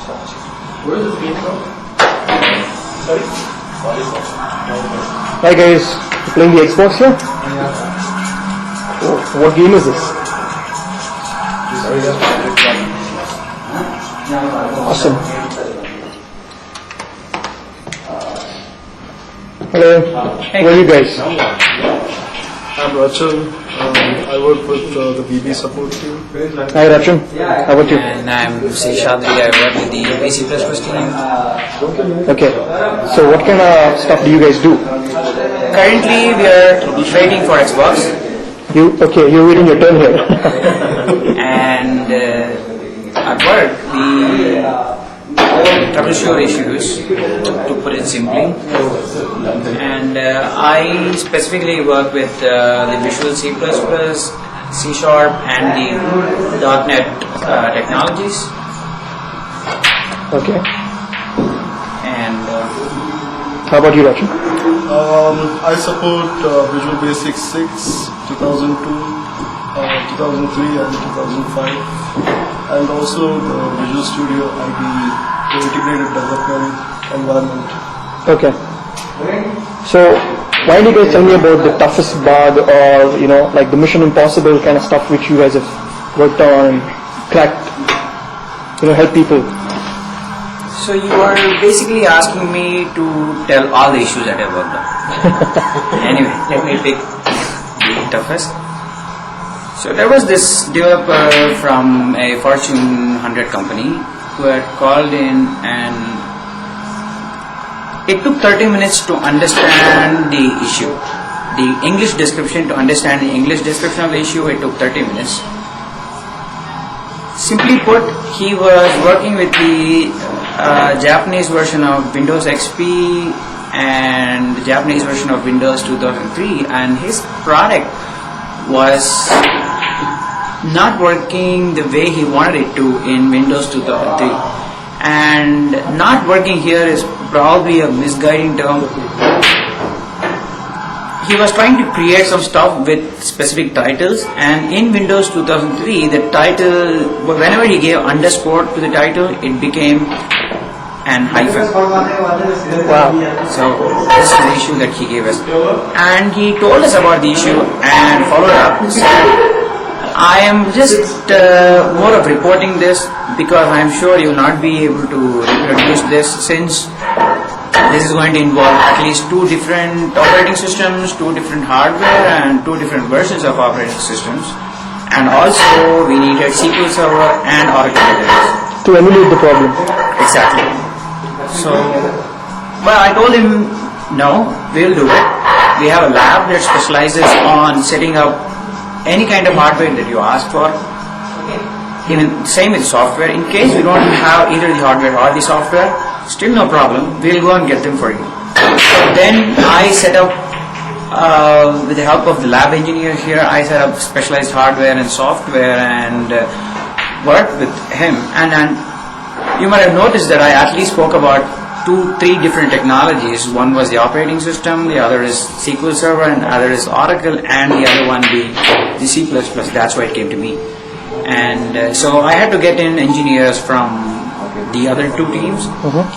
Where is this game from? Sorry? Hi guys, you playing the Xbox here? Oh, what game is this? Awesome. Hello, who are you guys? I'm Rachan. I work with the BB support team. Hi Rachan, how about you? And I'm Seshadri, I work with the C++ team. Okay, so what kind of stuff do you guys do? Currently, we are waiting for Xbox, You're waiting your turn here. and at work, we troubleshoot issues, to put it simply. And I specifically work with the Visual C++, C#, and the .NET technologies. Okay, And how about you Rachan? I support Visual Basic 6, 2002, 2003 and 2005, and also the Visual Studio IDE, the integrated development environment. Okay, so why don't you guys tell me about the toughest bug or like the Mission Impossible kind of stuff which you guys have worked on and cracked, help people. so you are basically asking me to tell all the issues that I've worked on. Anyway, let me pick the toughest. So there was this developer from a Fortune 100 company who had called in, and it took 30 minutes to understand the issue. The English description, to understand the English description of the issue, it took 30 minutes. Simply put, he was working with the Japanese version of Windows XP and the Japanese version of Windows 2003, and his product was not working the way he wanted it to in Windows 2003. And not working here is probably a misguiding term. He was trying to create some stuff with specific titles, and in Windows 2003 the title, whenever he gave underscore to the title, it became an hyphen. Wow. So this is the issue that he gave us, and he told us about the issue and followed up. So I am just more of reporting this because I am sure you will not be able to reproduce this, since this is going to involve at least 2 different operating systems, 2 different hardware, and 2 different versions of operating systems. And also we needed SQL Server and Oracle database. To emulate the problem. Exactly. So, well, I told him, no, we'll do it. We have a lab that specializes on setting up any kind of hardware that you ask for. Even same with software. In case we don't have either the hardware or the software, still no problem. We'll go and get them for you. So then I set up, with the help of the lab engineer here, I set up specialized hardware and software and worked with him. And you might have noticed that I at least spoke about 2-3 different technologies. One was the operating system, the other is SQL Server, and the other is Oracle, and the other one being the C++. That's why it came to me. And so I had to get in engineers from the other 2 teams,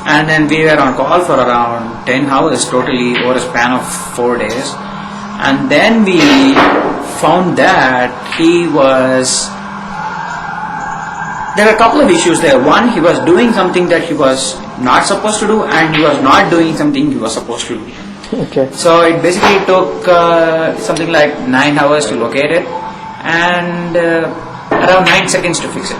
and then we were on call for around 10 hours totally over a span of 4 days. And then we found that there were a couple of issues there. One, he was doing something that he was not supposed to do, and he was not doing something he was supposed to do. Okay. So it basically took something like 9 hours to locate it, and around 9 seconds to fix it.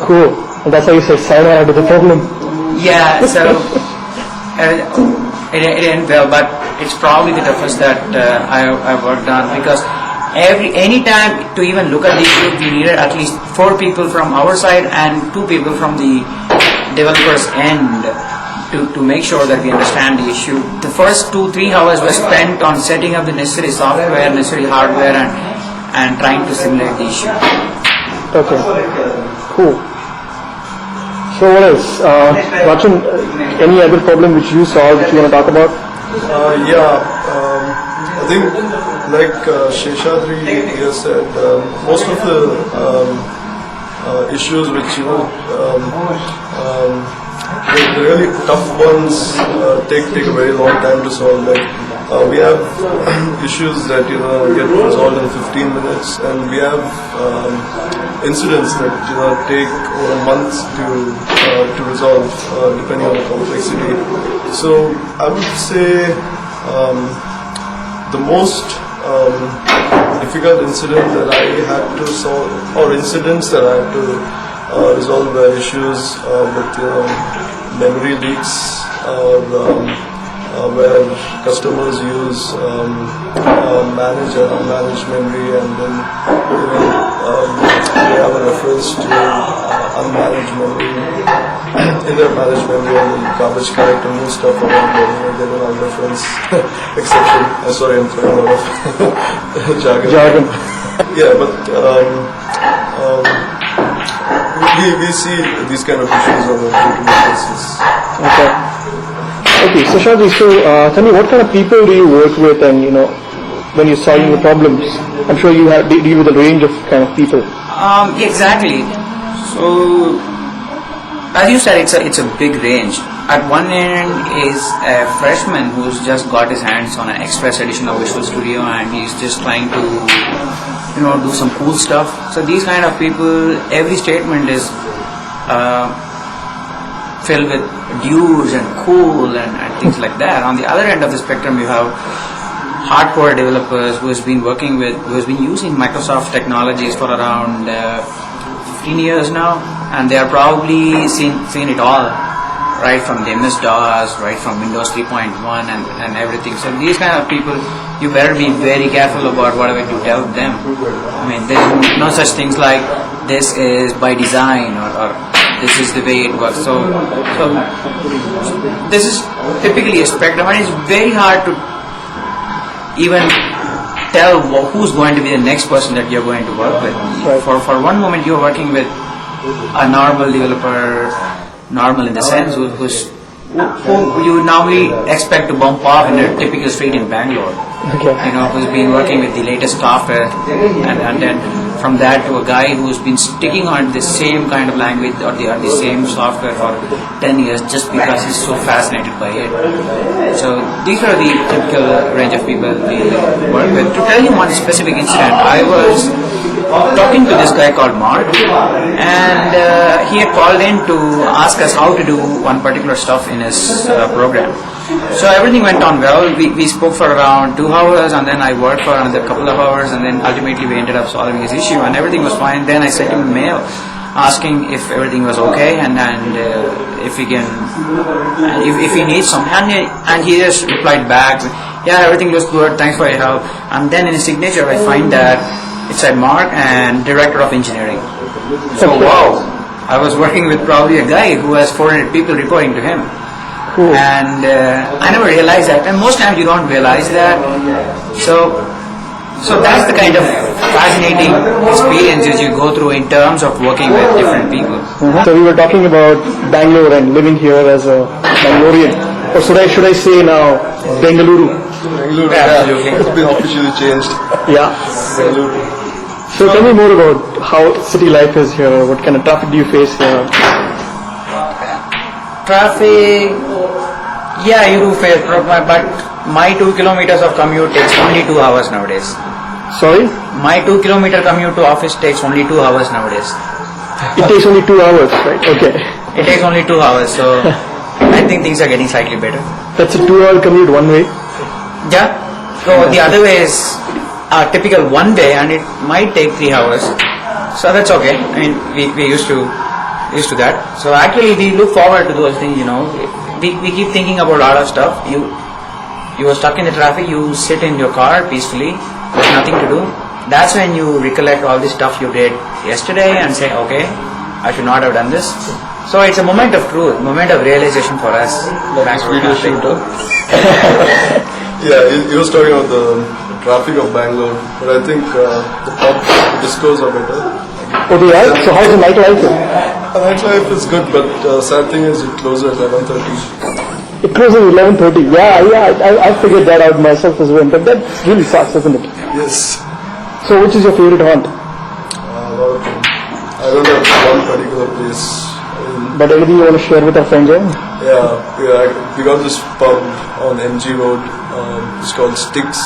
Cool. And that's how you say sayonara to the problem. Yeah, so it didn't well, but it's probably the toughest that I've worked on, because any time to even look at the issue, we needed at least 4 people from our side and 2 people from the developer's end to make sure that we understand the issue. The first 2-3 hours were spent on setting up the necessary software, necessary hardware, and trying to simulate the issue. Okay. Cool. So what else? Rachan, any other problem which you solved which you want to talk about? I think like Seshadri has said, most of the issues which the really tough ones take a very long time to solve. Like we have issues that get resolved in 15 minutes, and we have incidents that take over months to resolve, depending on the complexity. So I would say the most difficult incident that I had to solve, or incidents that I had to resolve, were issues with memory leaks, or where customers use managed and unmanaged memory, and then they have a reference to unmanaged memory in their managed memory, and then garbage collect and move stuff around, and then a reference exception. Sorry, I'm throwing a lot of jargon. Yeah, but we see these kind of issues on a frequent basis. Okay, Seshadri, so tell me, what kind of people do you work with, and when you're solving the problems? I'm sure you deal with a range of kind of people. Exactly. So, as you said, it's a big range. At one end is a freshman who's just got his hands on an express edition of Visual Studio, and he's just trying to do some cool stuff. So these kind of people, every statement is filled with dudes and cool and things like that. On the other end of the spectrum, you have hardcore developers who has been using Microsoft technologies for around 15 years now, and they are probably seen it all, right from the MS-DOS, right from Windows 3.1 and everything. So these kind of people, you better be very careful about whatever you tell them. I mean, there's no such things like this is by design or this is the way it works. So this is typically a spectrum, and it's very hard to even tell who's going to be the next person that you're going to work with. Right. For one moment you're working with a normal developer, normal in the sense who you normally expect to bump off in a typical street in Bangalore. Okay. Who's been working with the latest software, and then from that to a guy who's been sticking on the same kind of language or the same software for 10 years just because he's so fascinated by it. So these are the typical range of people we work with. To tell you one specific incident, I was talking to this guy called Mark, and he had called in to ask us how to do one particular stuff in his program. So everything went on well. We spoke for around 2 hours, and then I worked for another couple of hours, and then ultimately we ended up solving his issue, and everything was fine. Then I sent him a mail asking if everything was okay, and if he can, if he needs some, and he just replied back, yeah, everything looks good, thanks for your help. And then in his signature I find that it said Mark and Director of Engineering. So wow, I was working with probably a guy who has 400 people reporting to him. Cool. And I never realized that, and most times you don't realize that. So that's the kind of fascinating experiences you go through in terms of working with different people. Mm-hmm. So we were talking about Bangalore and living here as a Bangalorean, or should I say now Bengaluru? Bangalore, Absolutely. It's been officially changed. Yeah. Bangalore. So tell me more about how city life is here. What kind of traffic do you face here? Traffic, yeah, you do face, but my 2 kilometers of commute takes only 2 hours nowadays. Sorry? My 2 kilometer commute to office takes only 2 hours nowadays. It takes only 2 hours, right? Okay. It takes only 2 hours, so I think things are getting slightly better. That's a 2-hour commute one way? Yeah. So the other way is a typical one way, and it might take 3 hours. So that's okay. I mean, we used to that. So actually we look forward to those things, We keep thinking about a lot of stuff. You are stuck in the traffic, you sit in your car peacefully, there's nothing to do. That's when you recollect all the stuff you did yesterday and say, okay, I should not have done this. So it's a moment of truth, moment of realization for us. Like this video shoot, huh? Yeah, he was talking about the traffic of Bangalore, but I think the pub discos are better. Oh, they are? So how's the nightlife? Nightlife is good, but sad thing is it closes at 11:30. It closes at 11:30. Yeah, I figured that out myself as well, but that really sucks, doesn't it? Yes. So which is your favorite haunt? A lot of them. I don't have one particular place. But anything you want to share with our friends? We got this pub on MG Road. It's called Sticks.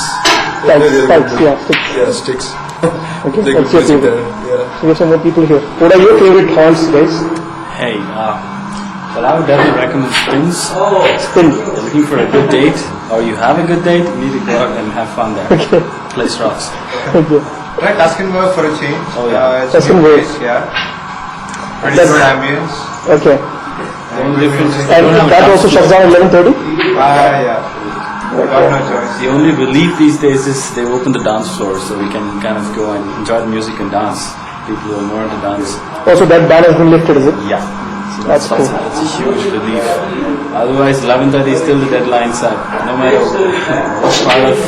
Sticks. Okay, Take that's your visit favorite. there. Yeah. So we have some more people here. What are your favorite haunts, guys? Hey, well, I would definitely recommend Spins. Spin. You're looking for a good date, or you have a good date, you need to go out and have fun there. Okay. Place rocks. Okay. Try Tuscanburg for a change. Oh, yeah. It's a new Tuscanburg. place, yeah. Pretty That's- good ambience. Okay. The only difference is And they don't have that a also dance shuts floor. down 11:30? Yeah. We got no choice. The only relief these days is they open the dance floor, so we can kind of go and enjoy the music and dance. People who are more into dance. Also, that ban has been lifted, is it? Yeah. So That's cool. that's a huge relief. Otherwise, 11:30 is still the deadline set. No matter what part of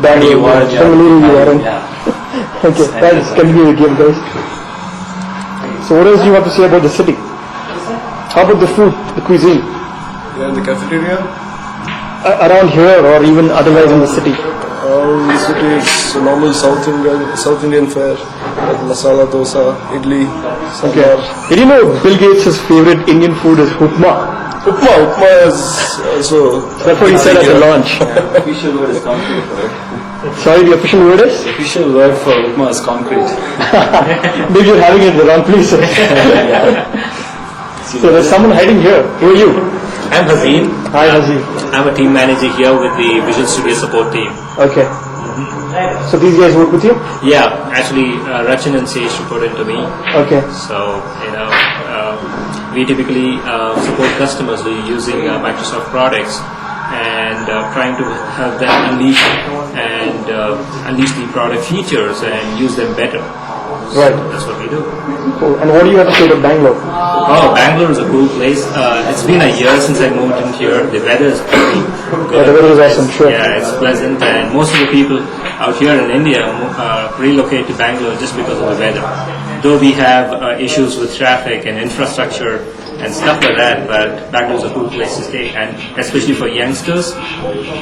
Bangalore, you are, Bangalore you are in. Yeah. Okay, let's continue the game, guys. So what else do you want to say about the city? How about the food, the cuisine? Yeah, the cafeteria. Around here or even otherwise in the city? The city is a normal South Indian fare, like masala dosa, idli, sambar. Did you know Bill Gates' favorite Indian food is upma? Upma is also. That's what he said at the launch. The official word is concrete, right? Sorry, the official word is? The official word for upma is concrete. Maybe you're having it in the wrong place. So there's someone hiding here. Who are you? I'm Hazeen. Hi, Hazim. I'm a team manager here with the Visual Studio support team. Okay. So these guys work with you? Yeah, actually, Rachan and Sesh report into me. Okay. So, we typically support customers who are using Microsoft products and trying to help them unleash the product features and use them better. Right. That's what we do. Cool. And what do you have to say about Bangalore? Oh, Bangalore is a cool place. It's been a year since I moved in here. The weather is pretty good. Yeah, the weather is awesome, sure. Yeah, it's pleasant, and most of the people out here in India relocate to Bangalore just because of the weather. Though we have issues with traffic and infrastructure and stuff like that, but Bangalore is a cool place to stay, and especially for youngsters,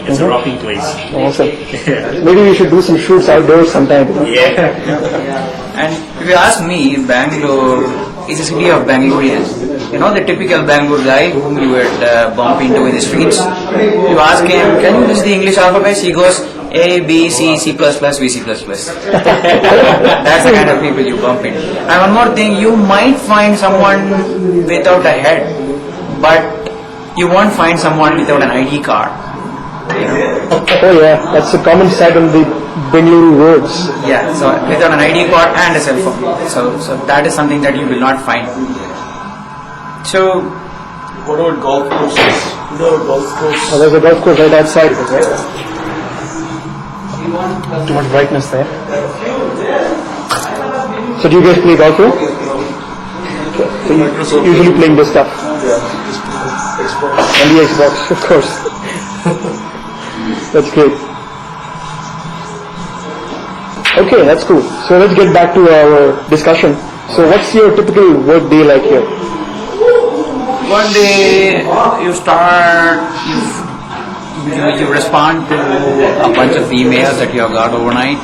it's a rocking place. Awesome. Yeah. Maybe we should do some shoots outdoors sometime. Yeah. And if you ask me, Bangalore is a city of Bangaloreans. You know, the typical Bangalore guy whom you would bump into in the streets. You ask him, can you list the English alphabet? He goes, A, B, C, C++, V, C++. That's the kind of people you bump into. And one more thing, you might find someone without a head, but you won't find someone without an ID card. You know? Oh yeah, that's a common sight on the Bengaluru roads. Yeah, so without an ID card and a cell phone. So that is something that you will not find. So, What about golf courses? You know, golf course. Oh, there's a golf course right outside. Too much brightness there. So do you guys play golf here? So you usually playing this stuff? Xbox. On the Xbox, of course. That's great. Okay, that's cool. So let's get back to our discussion. So what's your typical work day like here? one day you start, you respond to a bunch of emails that you have got overnight,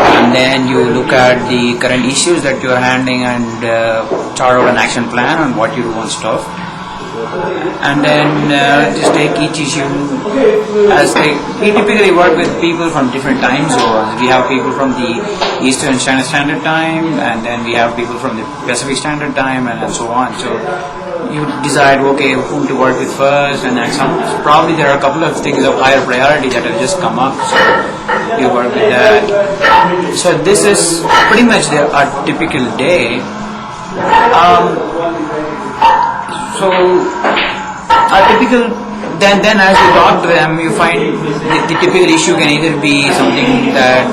and then you look at the current issues that you are handling and chart out an action plan on what you do on stuff. And then just take each issue we typically work with people from different time zones. We have people from the Eastern Standard Time, and then we have people from the Pacific Standard Time, and so on. So you decide, okay, whom to work with first, and then probably there are a couple of things of higher priority that have just come up, so you work with that. So this is pretty much a typical day. So a typical, then as you talk to them, you find the typical issue can either be something that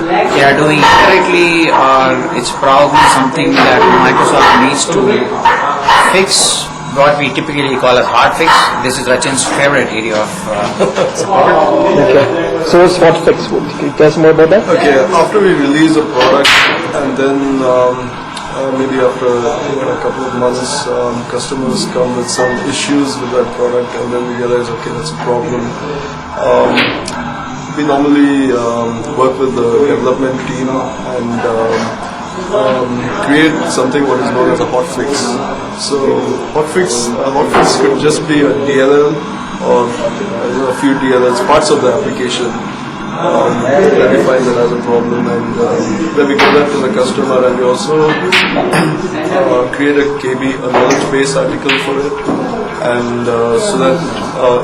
they are doing correctly, or it's probably something that Microsoft needs to fix, what we typically call as hard fix. This is Rachan's favorite area of support. Okay. So what's hot fix? Can you tell us more about that? Okay, after we release a product, and then maybe after a couple of months, customers come with some issues with that product, and then we realize, okay, that's a problem. We normally work with the development team and create something what is known as a hotfix. So hotfix could just be a DLL or a few DLLs, parts of the application. That we find that as a problem, and then we give that to the customer, and we also create a KB, a knowledge base article for it, and so that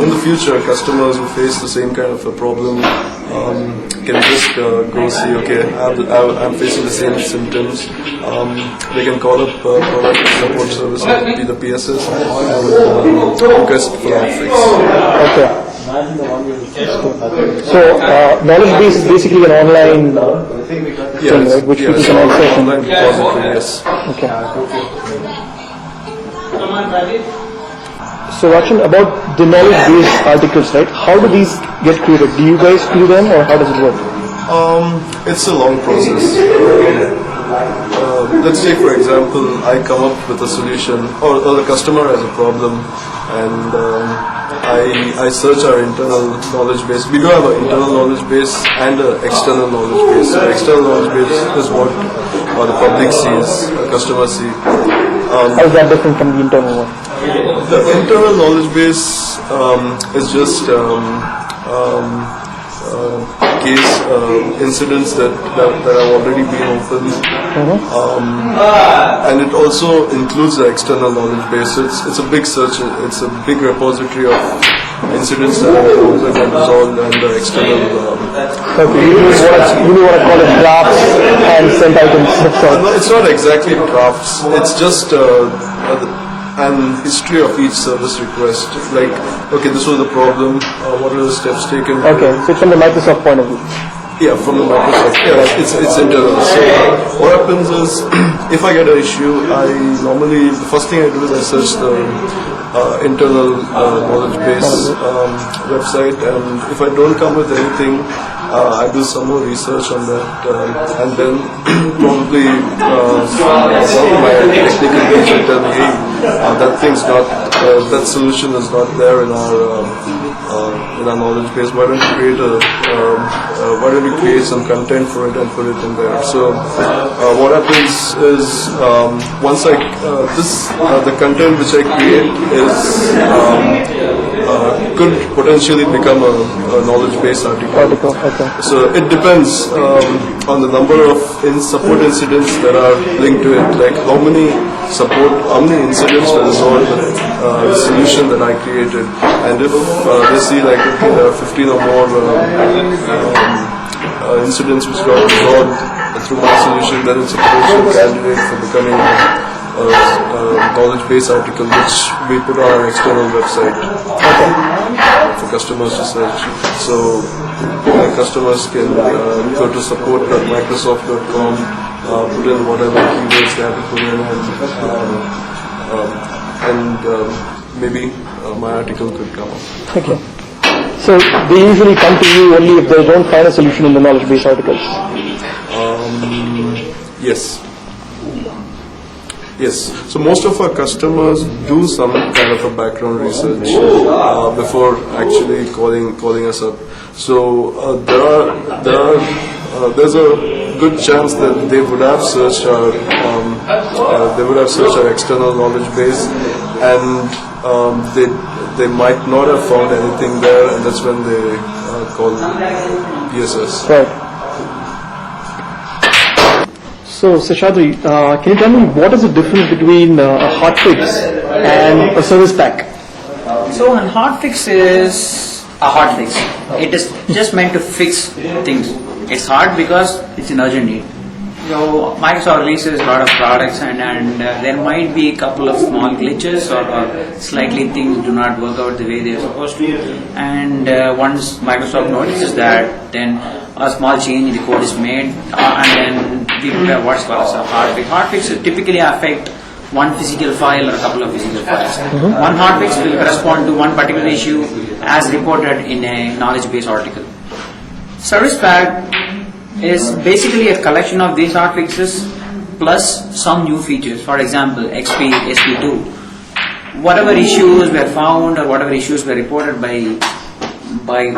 in the future customers who face the same kind of a problem can just go see, okay, I'm facing the same symptoms. They can call up product support service, be the PSS, and request for a fix. Okay. So, knowledge base is basically an online thing, right? Which people can access. Online repository, yes. Okay. So, Rachan, about the knowledge base articles, right? How do these get created? Do you guys do them, or how does it work? It's a long process. Let's say, for example, I come up with a solution, or the customer has a problem, and I search our internal knowledge base. We do have an internal knowledge base and an external knowledge base. So external knowledge base is what the public sees, the customers see. How is that different from the internal one? The internal knowledge base is just case incidents that have already been opened, and it also includes the external knowledge base. So it's a big search, it's a big repository of incidents that have been opened and resolved, and the external. Okay, you want to call it drafts and sent items. No, it's not exactly drafts. It's just and history of each service request. Like, okay, this was the problem. What are the steps taken? Okay, so it's from the Microsoft point of view. Yeah, from the Microsoft. Yeah, it's internal. So what happens is, if I get an issue, I normally the first thing I do is I search the internal knowledge base website, and if I don't come with anything, I do some more research on that, and then probably my technical team will tell me, hey, that solution is not there in our knowledge base. Why don't you create some content for it and put it in there? So what happens is once the content which I create could potentially become a knowledge base article. Okay. So it depends on the number of support incidents that are linked to it, like how many incidents were resolved with the solution that I created, and if they see like, okay, there are 15 or more incidents which got resolved through my solution, then it's a potential candidate for becoming a knowledge base article which we put on our external website for customers to search. So customers can go to support.microsoft.com, put in whatever keywords they have to put in, and maybe my article could come up. Okay. So they usually come to you only if they don't find a solution in the knowledge base articles. Yes. Yes. So most of our customers do some kind of a background research before actually calling us up. So there's a good chance that they would have searched our external knowledge base, and they might not have found anything there, and that's when they call PSS. Right. So, Seshadri, can you tell me what is the difference between a hotfix and a service pack? So, a hotfix is a hotfix. It is just meant to fix things. It's hard because it's an urgent need. So, Microsoft releases a lot of products, and there might be a couple of small glitches or slightly things do not work out the way they're supposed to. And once Microsoft notices that, then a small change in the code is made, and then we prepare what's called as a hotfix. Hotfix typically affect one physical file or a couple of physical files. One hotfix will correspond to one particular issue as reported in a knowledge base article. Service pack is basically a collection of these hotfixes plus some new features. For example, XP, SP2. Whatever issues were found or whatever issues were reported by by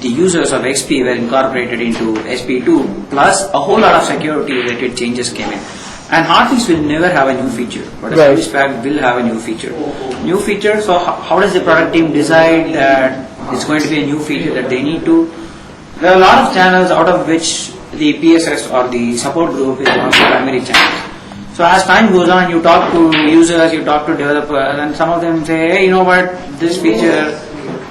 the users of XP were incorporated into SP2, plus a whole lot of security related changes came in. And hotfix will never have a new feature, but a Right. service pack will have a new feature. New feature, so how does the product team decide that it's going to be a new feature that they need to? There are a lot of channels out of which the PSS or the support group is one of the primary channels. So as time goes on, you talk to users, you talk to developers, and some of them say, hey, you know what, this feature,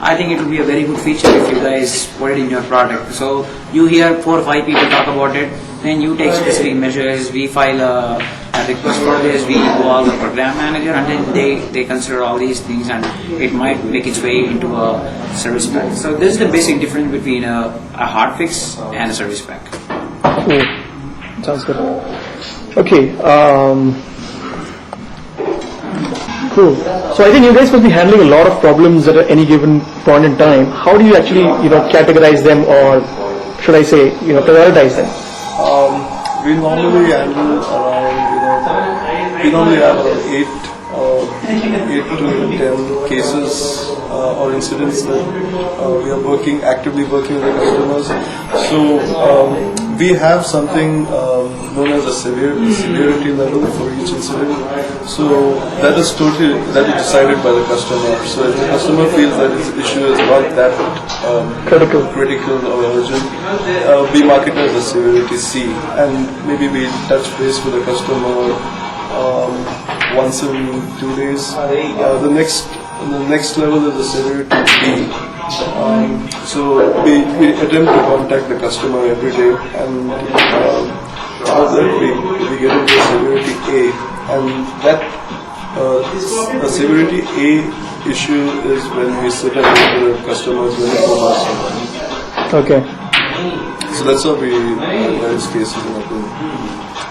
I think it would be a very good feature if you guys put it in your product. So you hear 4 or 5 people talk about it, then you take specific measures, we file a request for this, we involve the program manager, and then they consider all these things, and it might make its way into a service pack. So this is the basic difference between a hotfix and a service pack. Cool. Sounds good. Okay. Cool. So I think you guys must be handling a lot of problems at any given point in time. How do you actually, categorize them, or should I say, prioritize them? We normally handle around, we normally have around 8 to 10 cases or incidents that we are actively working with the customers. So we have something known as a severity level for each incident. So that is decided by the customer. So if the customer feels that his issue is not that critical or urgent, we mark it as a severity C, and maybe we touch base with the customer once in 2 days. The next level is the severity B. So we attempt to contact the customer every day, and after that we get into severity A, and that the severity A issue is when we sit down with the customers 24 hours. Okay. So that's how we analyze cases in our group.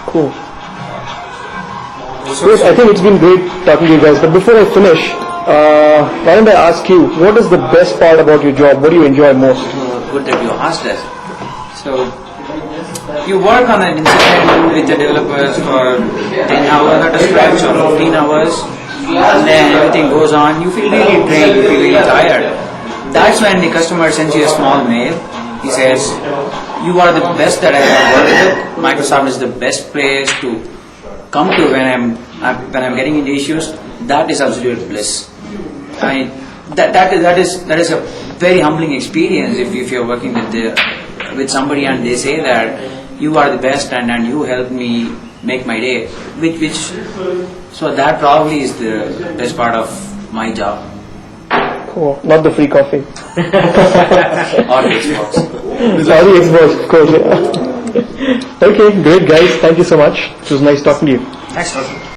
Cool. Great. I think it's been great talking to you guys. But before I finish, why don't I ask you, what is the best part about your job? What do you enjoy most? Good that you asked that. So you work on an incident with the developers for 10 hours at a stretch or 15 hours, and then everything goes on. You feel really drained, you feel really tired. That's when the customer sends you a small mail. He says, you are the best that I have worked with. Microsoft is the best place to come to when I'm getting into issues. That is absolute bliss. I mean, that is a very humbling experience if you're working with somebody and they say that you are the best and you help me make my day. So that probably is the best part of my job. Cool. Not the free coffee. Or the Xbox. Or the Xbox, of course. Yeah. Okay, great guys. Thank you so much. It was nice talking to you. Thanks, Roshan.